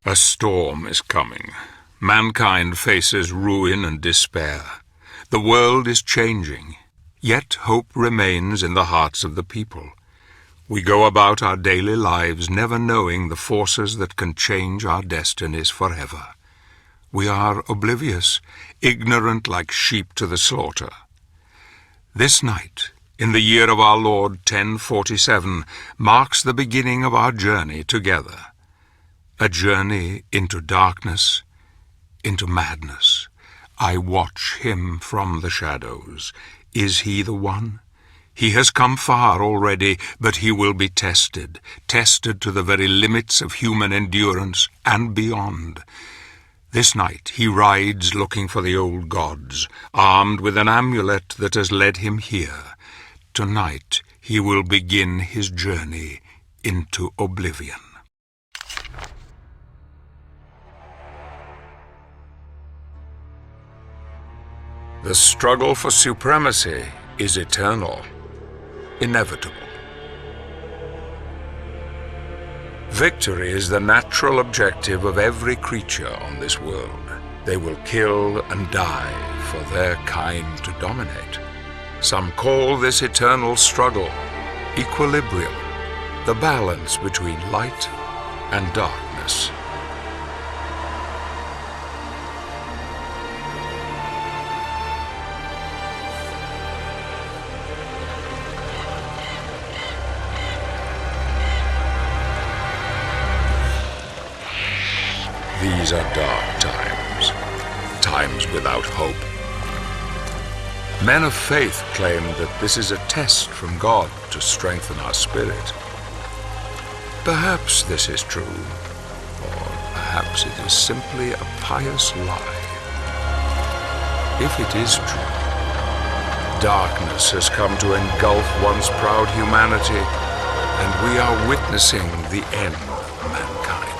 A storm is coming. Mankind faces ruin and despair. The world is changing, yet hope remains in the hearts of the people. We go about our daily lives never knowing the forces that can change our destinies forever. We are oblivious, ignorant like sheep to the slaughter. This night, in the year of our Lord 1047, marks the beginning of our journey together. A journey into darkness, into madness. I watch him from the shadows. Is he the one? He has come far already, but he will be tested to the very limits of human endurance and beyond. This night he rides looking for the old gods, armed with an amulet that has led him here. Tonight he will begin his journey into oblivion. The struggle for supremacy is eternal, inevitable. Victory is the natural objective of every creature on this world. They will kill and die for their kind to dominate. Some call this eternal struggle equilibrium, the balance between light and darkness. These are dark times, times without hope. Men of faith claim that this is a test from God to strengthen our spirit. Perhaps this is true, or perhaps it is simply a pious lie. If it is true, darkness has come to engulf once proud humanity, and we are witnessing the end of mankind.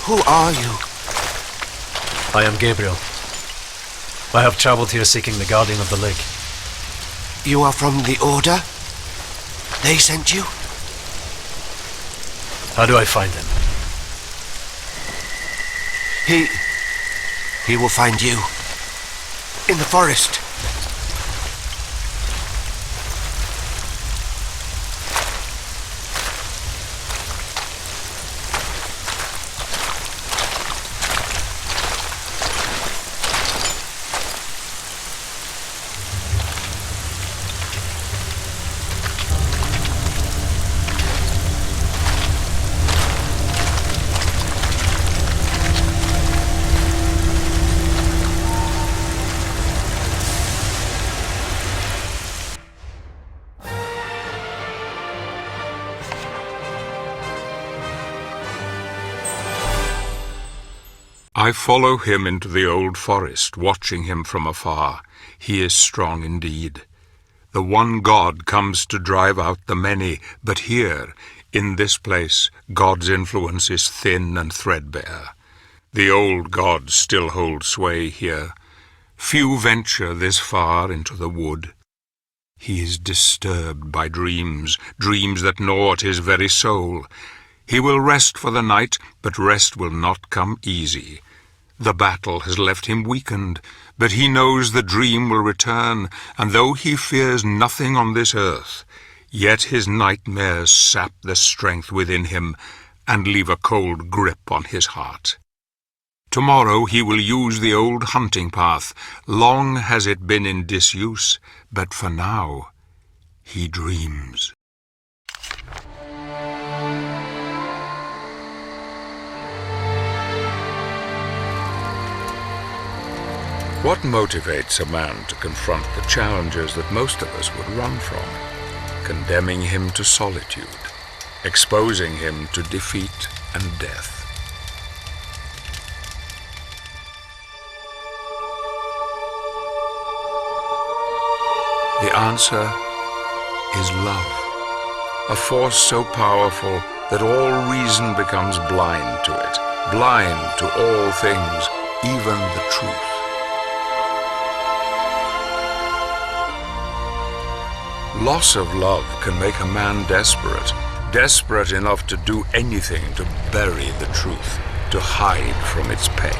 Who are you? I am Gabriel. I have traveled here seeking the Guardian of the Lake. You are from the Order? They sent you? How do I find him? He will find you. In the forest. I follow him into the old forest, watching him from afar. He is strong indeed. The one God comes to drive out the many, but here, in this place, God's influence is thin and threadbare. The old gods still hold sway here. Few venture this far into the wood. He is disturbed by dreams, dreams that gnaw at his very soul. He will rest for the night, but rest will not come easy. The battle has left him weakened, but he knows the dream will return, and though he fears nothing on this earth, yet his nightmares sap the strength within him and leave a cold grip on his heart. Tomorrow he will use the old hunting path. Long has it been in disuse, but for now he dreams. What motivates a man to confront the challenges that most of us would run from? Condemning him to solitude, exposing him to defeat and death. The answer is love, a force so powerful that all reason becomes blind to it, blind to all things, even the truth. Loss of love can make a man desperate, desperate enough to do anything to bury the truth, to hide from its pain.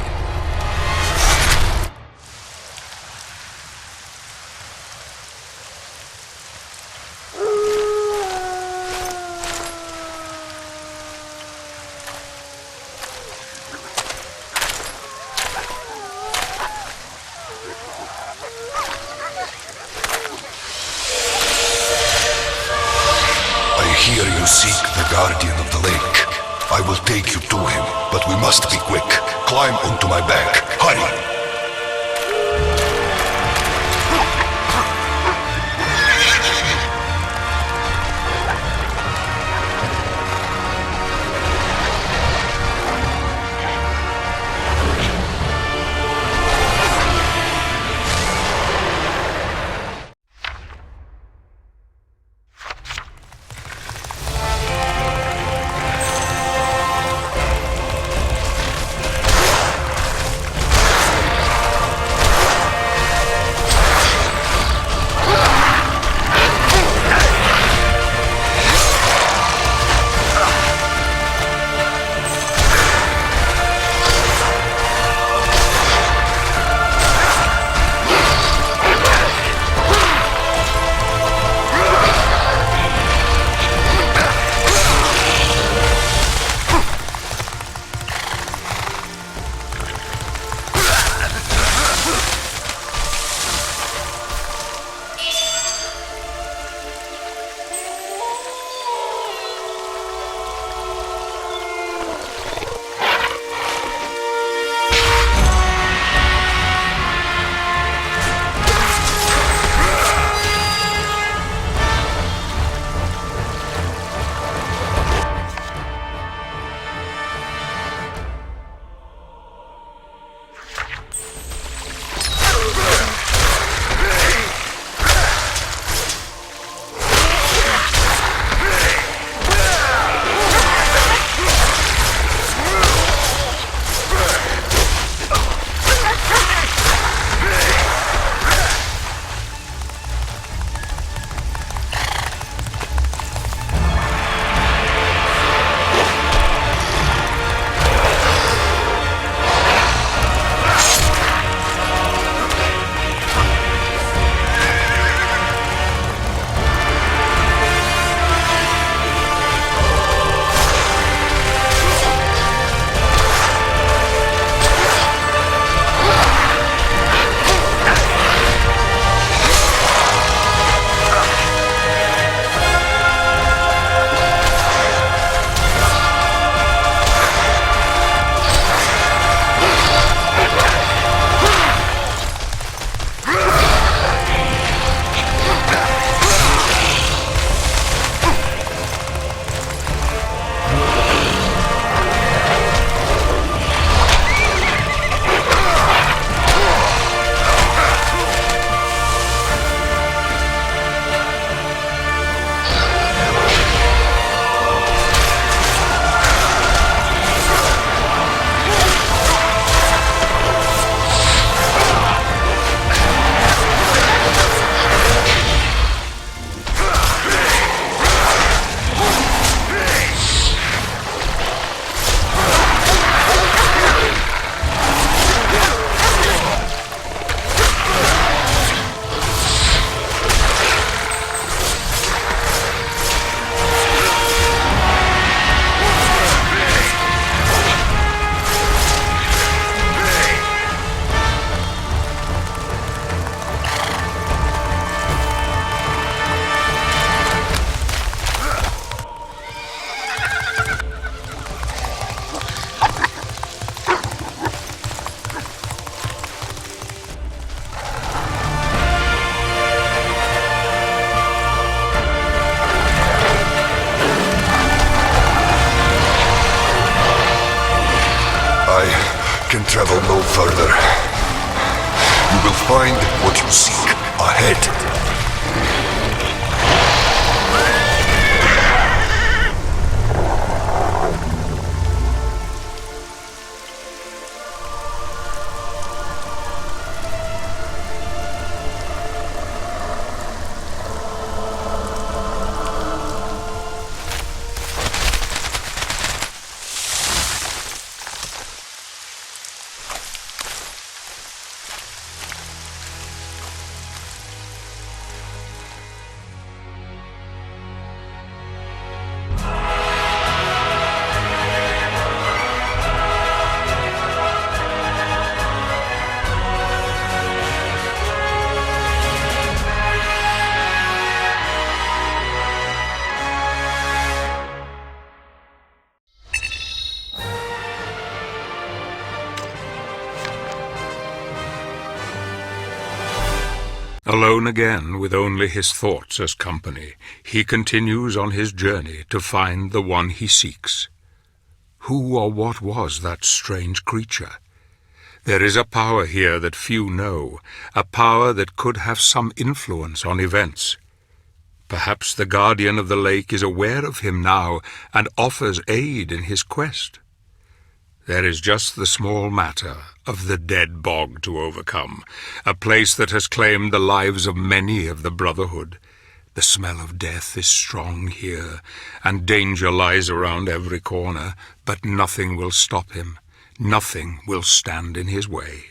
Here you seek the Guardian of the Lake. I will take you to him, but we must be quick. Climb onto my back. Hurry! travel no further. You will find what you seek ahead. Alone again, with only his thoughts as company, he continues on his journey to find the one he seeks. Who or what was that strange creature? There is a power here that few know, a power that could have some influence on events. Perhaps the guardian of the lake is aware of him now and offers aid in his quest. There is just the small matter of the dead bog to overcome, a place that has claimed the lives of many of the Brotherhood. The smell of death is strong here, and danger lies around every corner, but nothing will stop him. Nothing will stand in his way.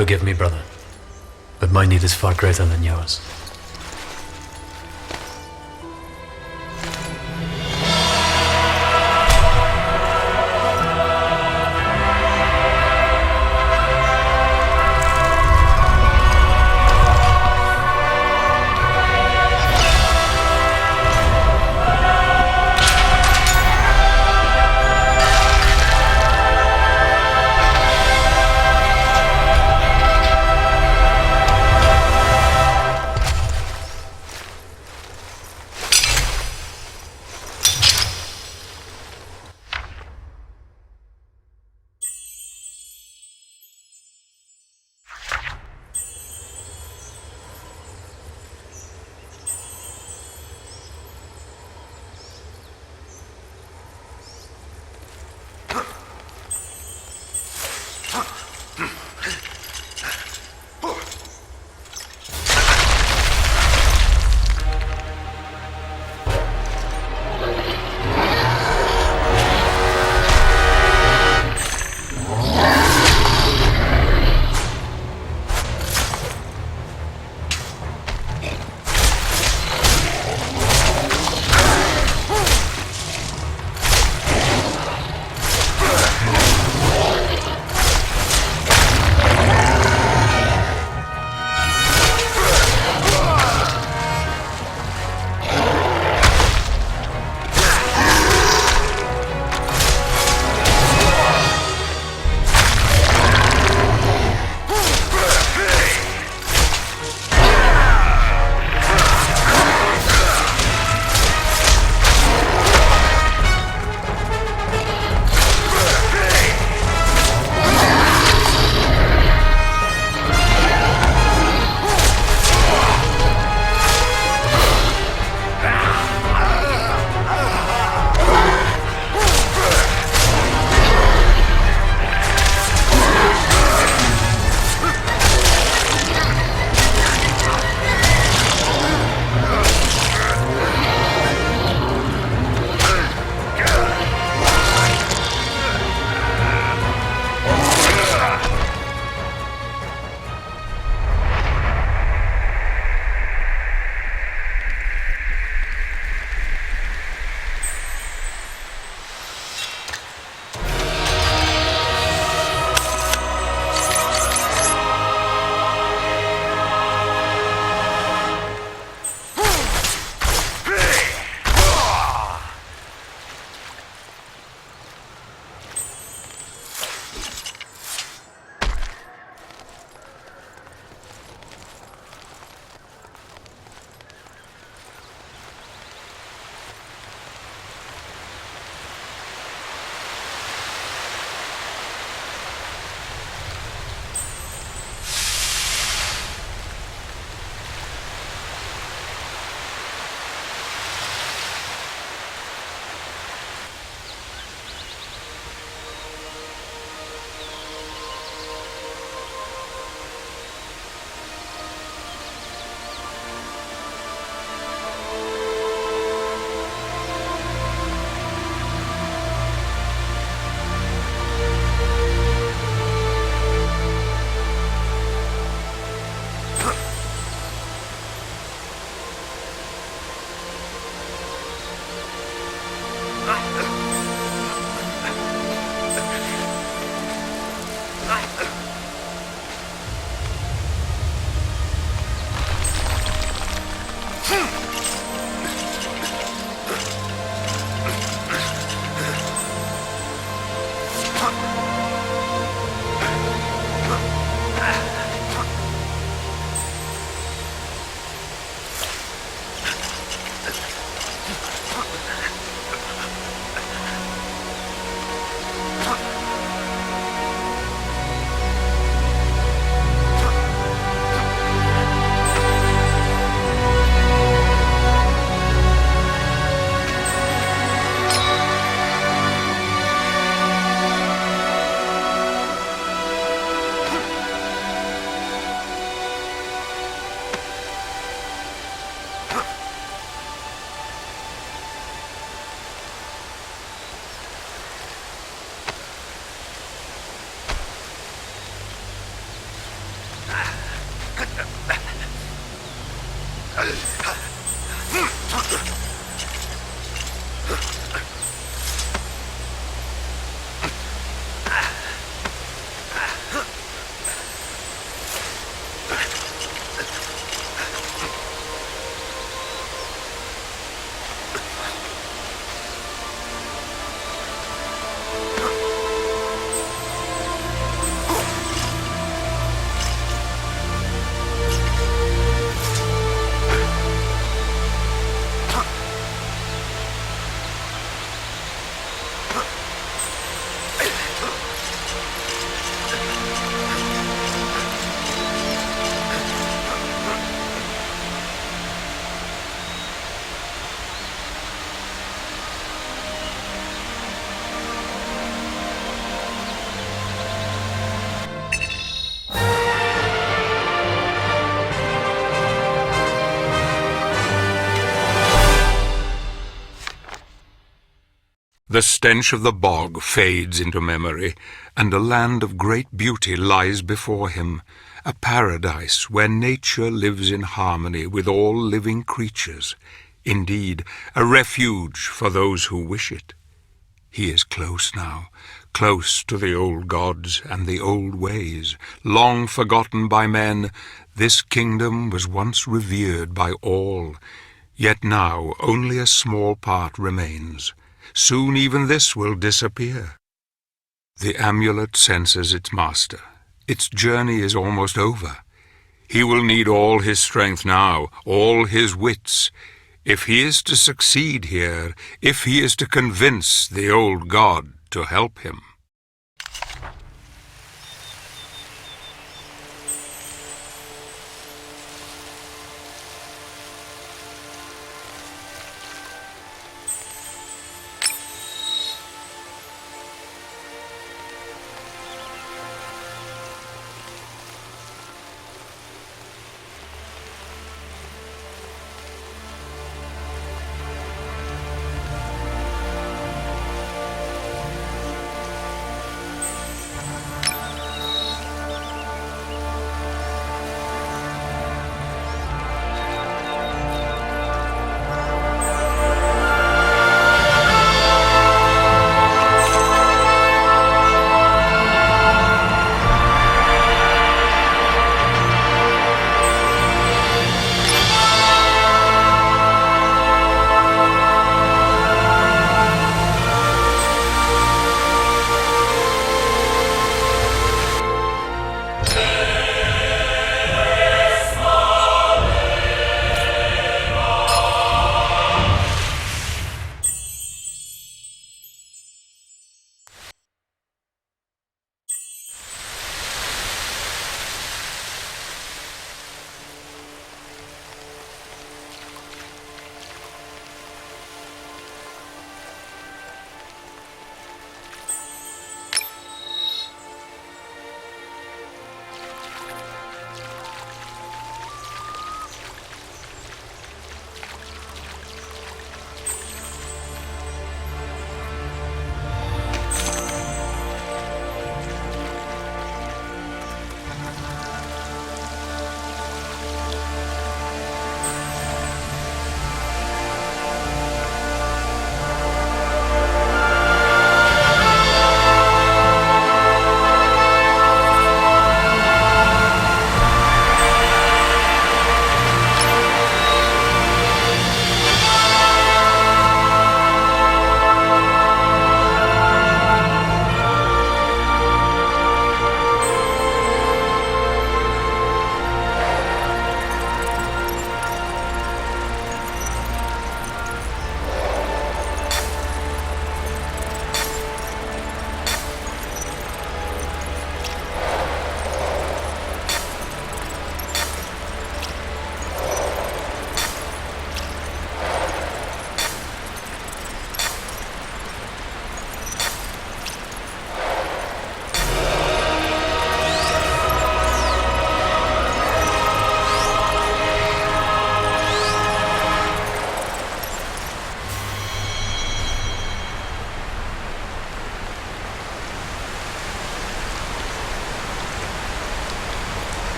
Forgive me, brother, but my need is far greater than yours. The stench of the bog fades into memory, and a land of great beauty lies before him, a paradise where nature lives in harmony with all living creatures, indeed, a refuge for those who wish it. He is close now, close to the old gods and the old ways, long forgotten by men. This kingdom was once revered by all, yet now only a small part remains. Soon even this will disappear. The amulet senses its master. Its journey is almost over. He will need all his strength now, all his wits. If he is to succeed here, if he is to convince the old god to help him.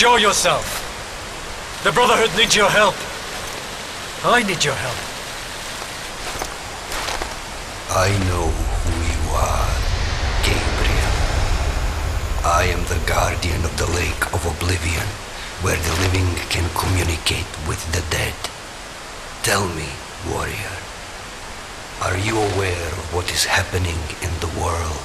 Show yourself! The Brotherhood needs your help. I need your help. I know who you are, Gabriel. I am the guardian of the Lake of Oblivion, where the living can communicate with the dead. Tell me, warrior, are you aware of what is happening in the world?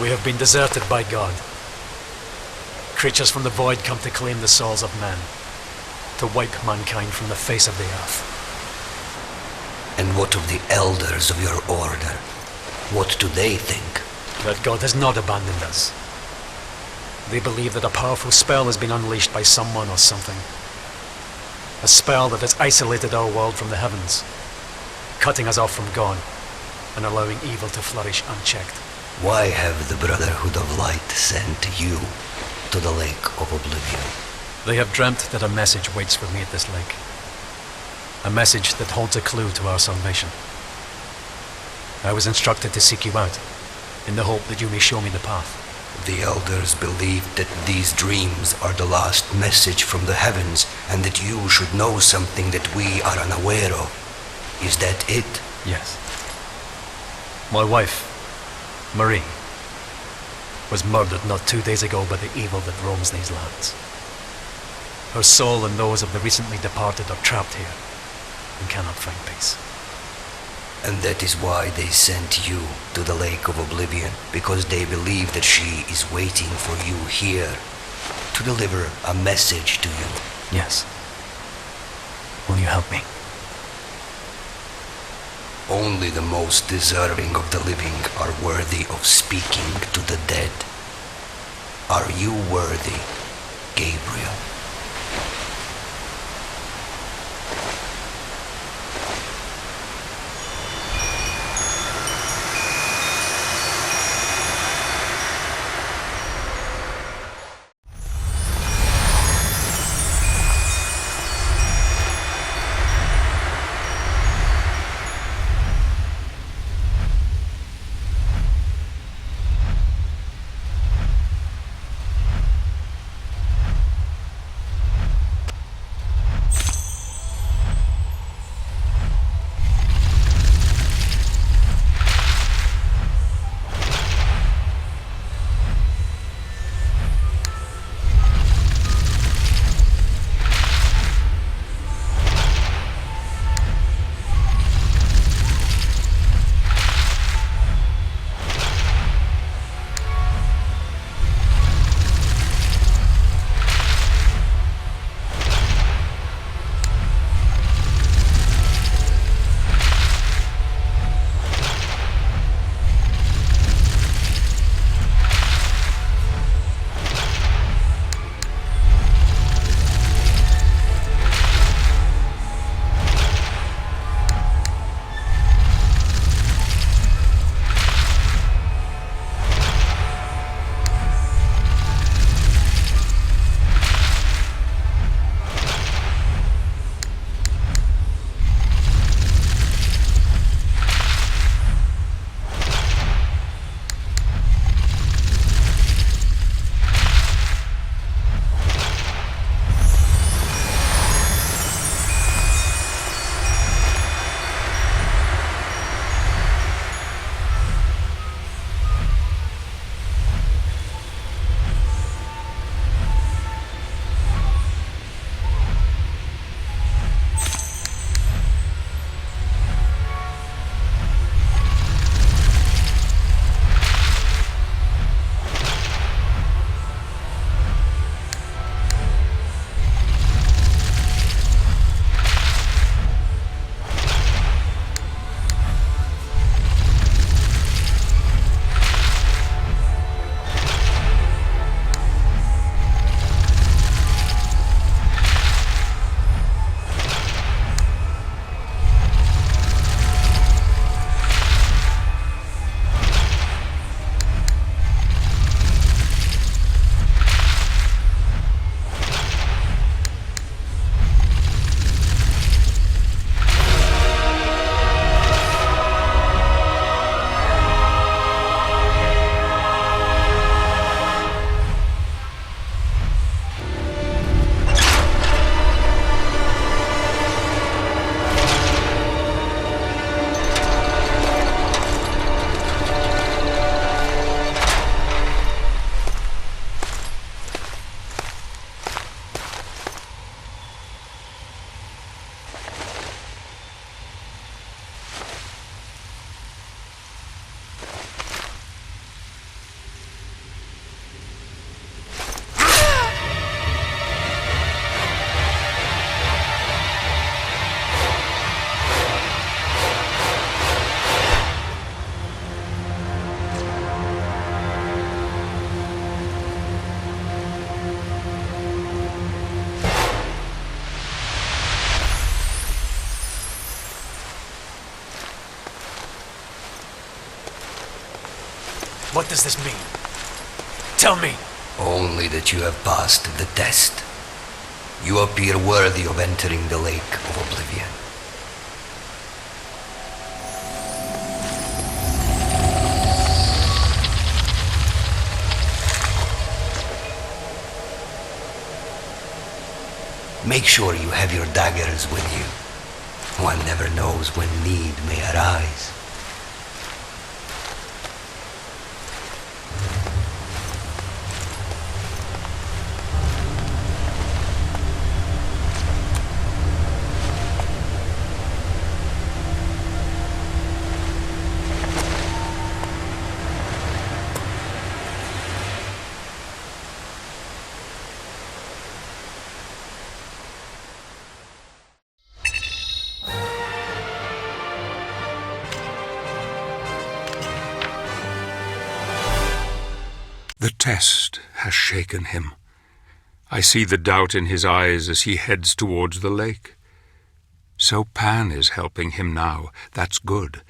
We have been deserted by God. Creatures from the void come to claim the souls of men, to wipe mankind from the face of the earth. And what of the elders of your order? What do they think? That God has not abandoned us. They believe that a powerful spell has been unleashed by someone or something. A spell that has isolated our world from the heavens, cutting us off from God, and allowing evil to flourish unchecked. Why have the Brotherhood of Light sent you to the Lake of Oblivion? They have dreamt that a message waits for me at this lake. A message that holds a clue to our salvation. I was instructed to seek you out, in the hope that you may show me the path. The elders believe that these dreams are the last message from the heavens, and that you should know something that we are unaware of. Is that it? Yes. My wife, Marie, was murdered not 2 days ago by the evil that roams these lands. Her soul and those of the recently departed are trapped here and cannot find peace. And that is why they sent you to the Lake of Oblivion, because they believe that she is waiting for you here to deliver a message to you. Yes. Will you help me? Only the most deserving of the living are worthy of speaking to the dead. Are you worthy, Gabriel? What does this mean? Tell me. Only that you have passed the test. You appear worthy of entering the Lake of Oblivion. Make sure you have your daggers with you. One never knows when need may arise. The test has shaken him. I see the doubt in his eyes as he heads towards the lake. So Pan is helping him now. That's good.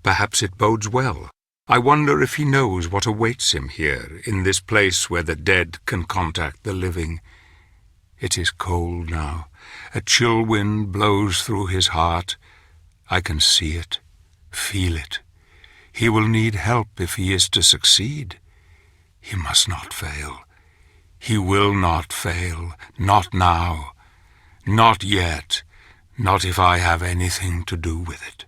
Perhaps it bodes well. I wonder if he knows what awaits him here, in this place where the dead can contact the living. It is cold now. A chill wind blows through his heart. I can see it, feel it. He will need help if he is to succeed. He must not fail. He will not fail. Not now. Not yet. Not if I have anything to do with it.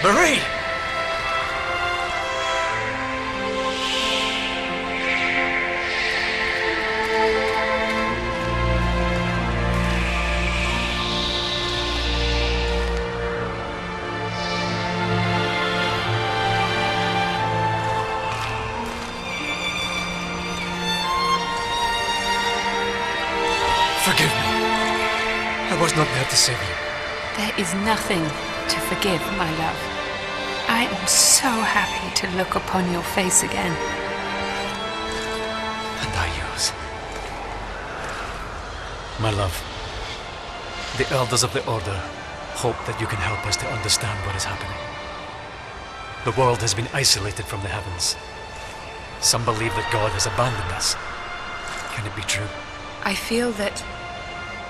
Marie! Forgive me. I was not there to save you. There is nothing to forgive, my love. I am so happy to look upon your face again. And I yours. My love, the elders of the Order hope that you can help us to understand what is happening. The world has been isolated from the heavens. Some believe that God has abandoned us. Can it be true? I feel that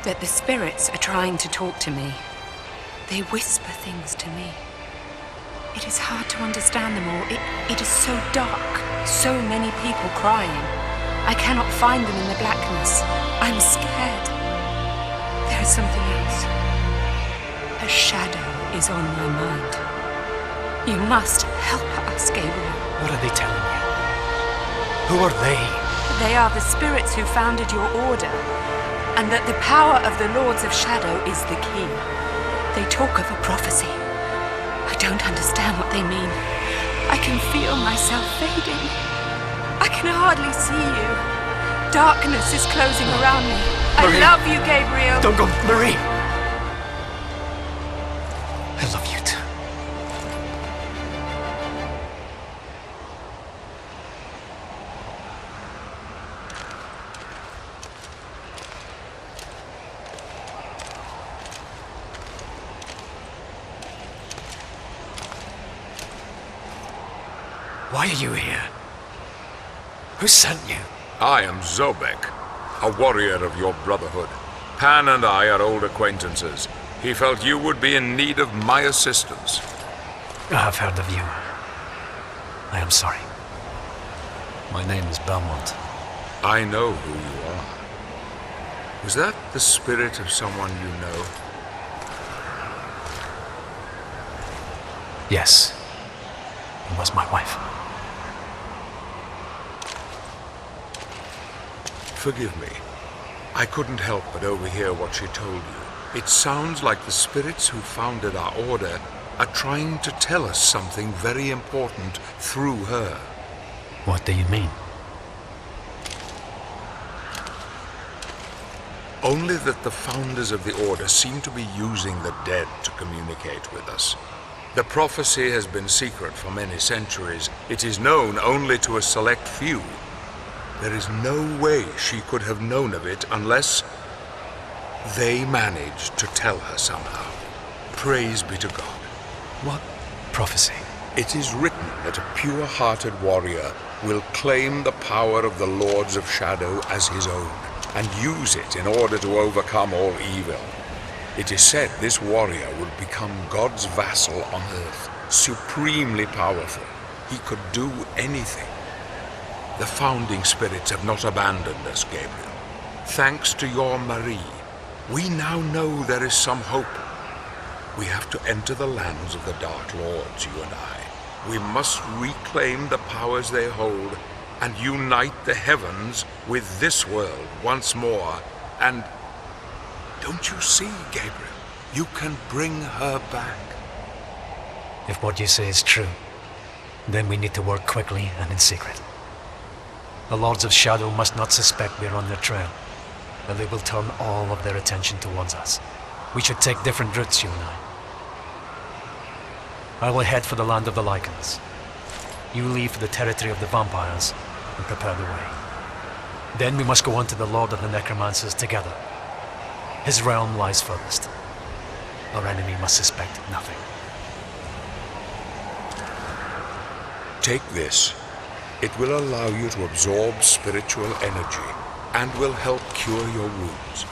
the spirits are trying to talk to me. They whisper things to me. It is hard to understand them all. It is so dark. So many people crying. I cannot find them in the blackness. I'm scared. There is something else. A shadow is on my mind. You must help us, Gabriel. What are they telling you? Who are they? They are the spirits who founded your order, and that the power of the Lords of Shadow is the key. They talk of a prophecy. I don't understand what they mean. I can feel myself fading. I can hardly see you. Darkness is closing around me. Marie. I love you, Gabriel. Don't go, Marie! I love you too. Why are you here? Who sent you? I am Zobek, a warrior of your brotherhood. Pan and I are old acquaintances. He felt you would be in need of my assistance. I have heard of you. I am sorry. My name is Belmont. I know who you are. Was that the spirit of someone you know? Yes. It was my wife. Forgive me. I couldn't help but overhear what she told you. It sounds like the spirits who founded our order are trying to tell us something very important through her. What do you mean? Only that the founders of the order seem to be using the dead to communicate with us. The prophecy has been secret for many centuries. It is known only to a select few. There is no way she could have known of it unless they managed to tell her somehow. Praise be to God. What prophecy? It is written that a pure-hearted warrior will claim the power of the Lords of Shadow as his own and use it in order to overcome all evil. It is said this warrior will become God's vassal on earth, supremely powerful. He could do anything. The founding spirits have not abandoned us, Gabriel. Thanks to your Marie, we now know there is some hope. We have to enter the lands of the Dark Lords, you and I. We must reclaim the powers they hold and unite the heavens with this world once more. And don't you see, Gabriel? You can bring her back. If what you say is true, then we need to work quickly and in secret. The Lords of Shadow must not suspect we're on their trail, or they will turn all of their attention towards us. We should take different routes, you and I will head for the land of the Lycans. You leave for the territory of the vampires and prepare the way. Then we must go on to the Lord of the Necromancers together. His realm lies furthest. Our enemy must suspect nothing. Take this. It will allow you to absorb spiritual energy and will help cure your wounds.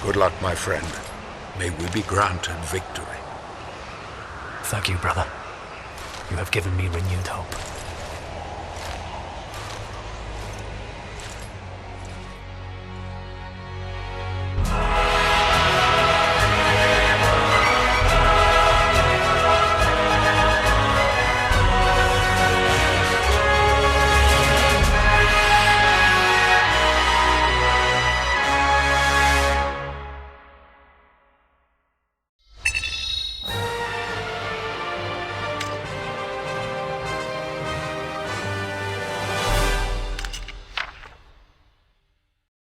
Good luck, my friend. May we be granted victory. Thank you, brother. You have given me renewed hope.